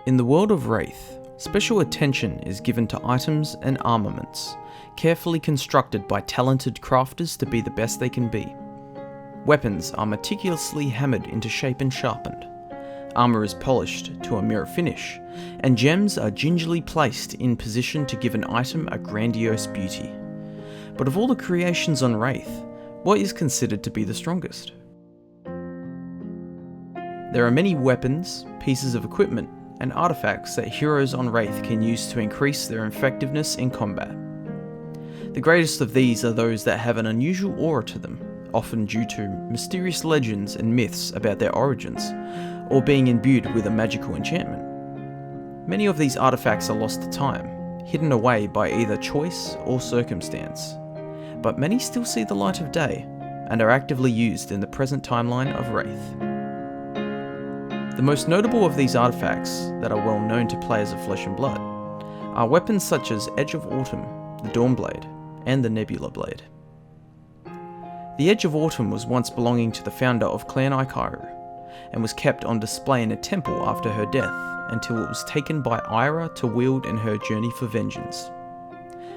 In the world of Rathe, special attention is given to items and armaments, carefully constructed by talented crafters to be the best they can be. Weapons are meticulously hammered into shape and sharpened. Armour is polished to a mirror finish, and gems are gingerly placed in position to give an item a grandiose beauty. But of all the creations on Rathe, what is considered to be the strongest? There are many weapons, pieces of equipment, and artifacts that heroes on Rathe can use to increase their effectiveness in combat. The greatest of these are those that have an unusual aura to them, often due to mysterious legends and myths about their origins, or being imbued with a magical enchantment. Many of these artifacts are lost to time, hidden away by either choice or circumstance, but many still see the light of day, and are actively used in the present timeline of Rathe. The most notable of these artifacts that are well known to players of Flesh and Blood are weapons such as Edge of Autumn, the Dawnblade, and the Nebula Blade. The Edge of Autumn was once belonging to the founder of Clan Ikaru, and was kept on display in a temple after her death until it was taken by Ira to wield in her journey for vengeance.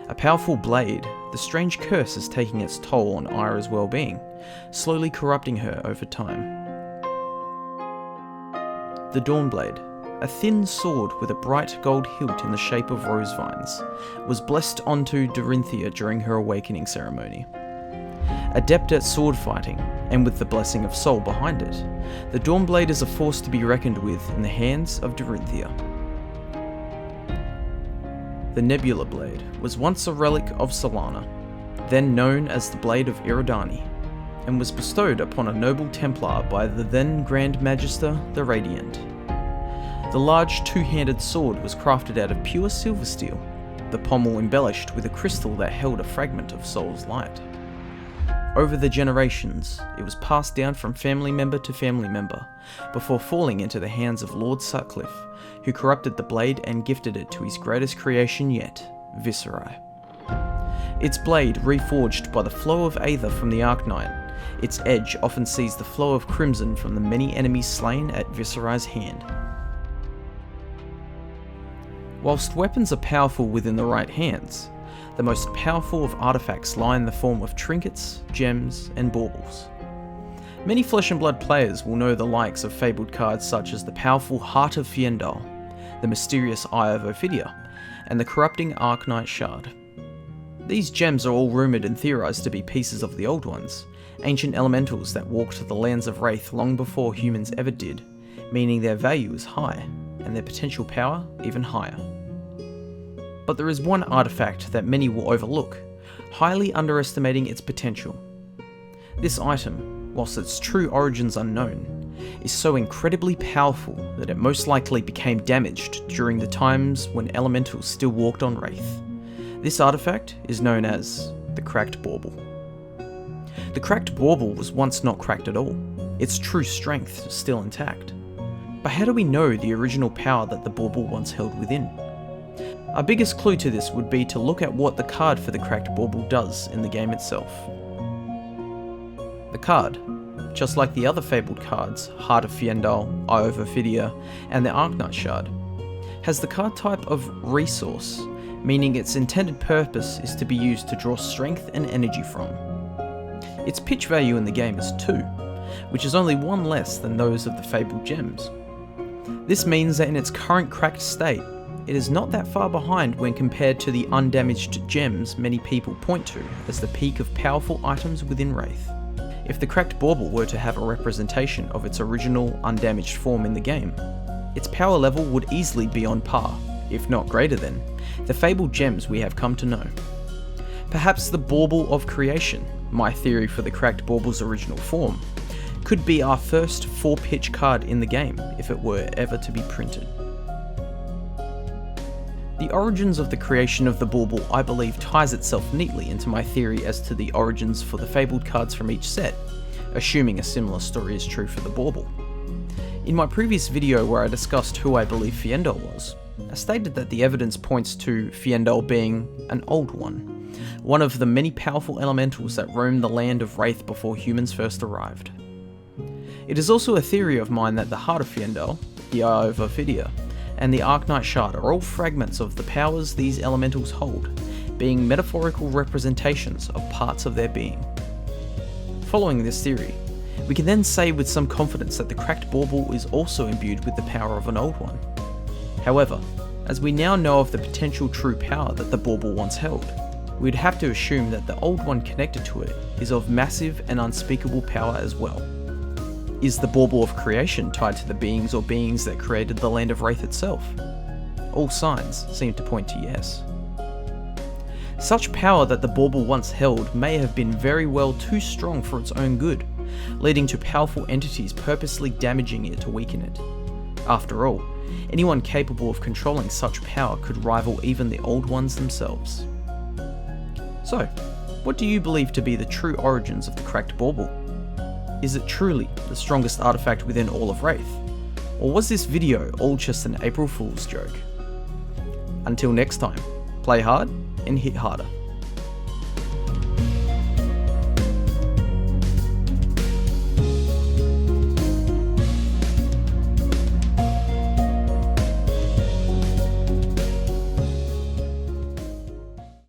A powerful blade, the strange curse is taking its toll on Ira's well-being, slowly corrupting her over time. The Dawnblade, a thin sword with a bright gold hilt in the shape of rose vines, was blessed onto Dorinthia during her awakening ceremony. Adept at sword fighting, and with the blessing of Sol behind it, the Dawnblade is a force to be reckoned with in the hands of Dorinthia. The Nebula Blade was once a relic of Solana, then known as the Blade of Iridani, and was bestowed upon a noble Templar by the then Grand Magister, the Radiant. The large two-handed sword was crafted out of pure silver steel, the pommel embellished with a crystal that held a fragment of Sol's light. Over the generations, it was passed down from family member to family member, before falling into the hands of Lord Sutcliffe, who corrupted the blade and gifted it to his greatest creation yet, Viserai. Its blade reforged by the flow of Aether from the Arknight, its edge often sees the flow of crimson from the many enemies slain at Viserai's hand. Whilst weapons are powerful within the right hands, the most powerful of artifacts lie in the form of trinkets, gems, and baubles. Many Flesh and Blood players will know the likes of fabled cards such as the powerful Heart of Fiendal, the mysterious Eye of Ophidia, and the corrupting Arknight Shard. These gems are all rumoured and theorised to be pieces of the Old Ones, ancient elementals that walked the lands of Rathe long before humans ever did, meaning their value is high, and their potential power even higher. But there is one artifact that many will overlook, highly underestimating its potential. This item, whilst its true origins unknown, is so incredibly powerful that it most likely became damaged during the times when elementals still walked on Rathe. This artifact is known as the Cracked Bauble. The Cracked Bauble was once not cracked at all, its true strength is still intact. But how do we know the original power that the bauble once held within? Our biggest clue to this would be to look at what the card for the Cracked Bauble does in the game itself. The card, just like the other fabled cards, Heart of Fiendal, Eye of Ophidia, and the Arknight Shard, has the card type of resource, meaning its intended purpose is to be used to draw strength and energy from. Its pitch value in the game is 2, which is only 1 less than those of the fabled gems. This means that in its current cracked state, it is not that far behind when compared to the undamaged gems many people point to as the peak of powerful items within Rathe. If the Cracked Bauble were to have a representation of its original undamaged form in the game, its power level would easily be on par, if not greater than, the fabled gems we have come to know. Perhaps the Bauble of Creation, my theory for the Cracked Bauble's original form, could be our first 4-pitch card in the game if it were ever to be printed. The origins of the creation of the bauble I believe ties itself neatly into my theory as to the origins for the fabled cards from each set, assuming a similar story is true for the bauble. In my previous video where I discussed who I believe Fiendal was, I stated that the evidence points to Fiendal being an old one of the many powerful elementals that roamed the land of Rathe before humans first arrived. It is also a theory of mine that the Heart of Fiendal, the Eye of Ophidia, and the Arknight Shard are all fragments of the powers these elementals hold, being metaphorical representations of parts of their being. Following this theory, we can then say with some confidence that the Cracked Bauble is also imbued with the power of an Old One. However, as we now know of the potential true power that the Bauble once held, we'd have to assume that the Old One connected to it is of massive and unspeakable power as well. Is the Bauble of creation tied to the beings or beings that created the land of Rathe itself? All signs seem to point to yes. Such power that the Bauble once held may have been very well too strong for its own good, leading to powerful entities purposely damaging it to weaken it. After all, anyone capable of controlling such power could rival even the Old Ones themselves. So, what do you believe to be the true origins of the Cracked Bauble? Is it truly the strongest artifact within all of Rathe? Or was this video all just an April Fool's joke? Until next time, play hard and hit harder.